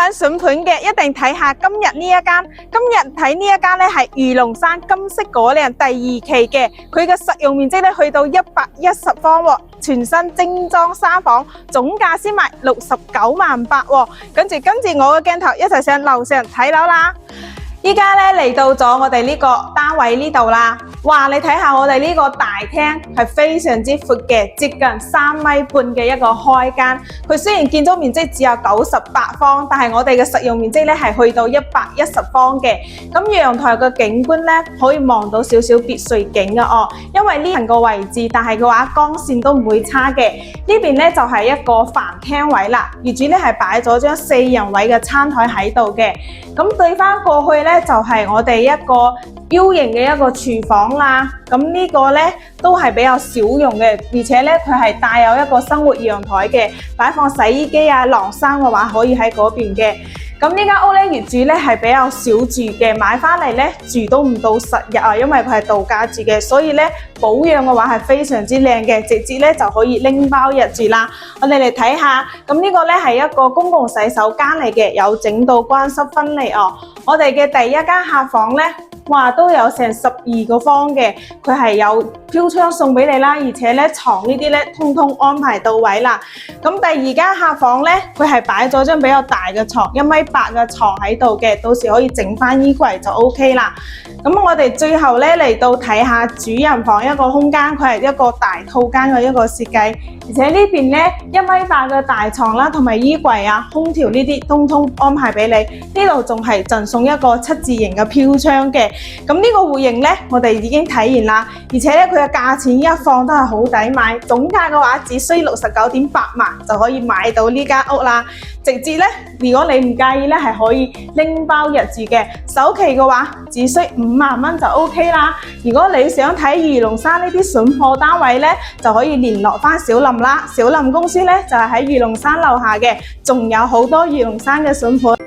揾筍盤嘅，一定睇下今日呢一間。今日睇呢一間咧係御龍山金色果嶺第2期嘅，佢嘅實用面積咧去到110方喎，全新精裝3房，總價先賣69.8萬喎。跟住我嘅鏡頭一齊上樓上睇樓啦。依家咧嚟到咗我哋呢個單位呢度啦，哇！你睇下我哋呢個大廳係非常之闊嘅，接近3.5米嘅一個開間。佢雖然建築面積只有98方，但係我哋嘅實用面積咧係去到110方嘅。咁陽台嘅景觀咧可以望到少少別墅景嘅哦，因為呢層個位置，但係嘅話光線都唔會差嘅。呢邊咧就係一個飯廳位啦，業主咧係擺咗張4人位嘅餐台喺度嘅。咁對翻過去咧就係我哋一個 U 型嘅一個廚房啦，咁呢個咧都係比較少用嘅，而且咧佢係帶有一個生活陽台嘅，擺放洗衣機啊、晾衫嘅話可以喺嗰邊嘅。咁呢間屋咧業主咧係比較少住嘅，買翻嚟咧住都唔到10日啊，因為佢係度假住嘅，所以咧保養嘅話係非常之靚嘅，直接咧就可以拎包入住啦。我哋嚟睇下，咁呢個咧係一個公共洗手間嚟嘅，有整到乾濕分離哦。我哋嘅第一間客房咧，哇都有成12個方嘅，佢係有飄窗送俾你啦，而且咧床呢啲咧通通安排到位啦。咁第二間客房咧，佢係擺咗張比較大嘅床，1.8米嘅床喺度嘅，到時可以整翻衣櫃就 OK 啦。咁我哋最後咧嚟到睇下主人房一個空間，佢係一個大套間嘅一個設計，而且呢邊咧1.8米嘅大床啦，同埋衣櫃啊、空調呢啲通通安排俾你。呢度仲係贈送一個7字形嘅飄窗嘅。咁呢個戶型咧，我哋已經睇完啦，而且咧佢嘅價錢一放都係好抵買，總價嘅話只需69.8萬就可以買到呢間屋啦。直接咧，如果你唔介意咧，係可以拎包入住嘅。首期嘅話只需5萬蚊就 OK 啦。如果你想睇御龍山呢啲筍貨單位咧，就可以聯絡翻小林啦。小林公司咧就係喺御龍山樓下嘅，仲有好多御龍山嘅筍貨。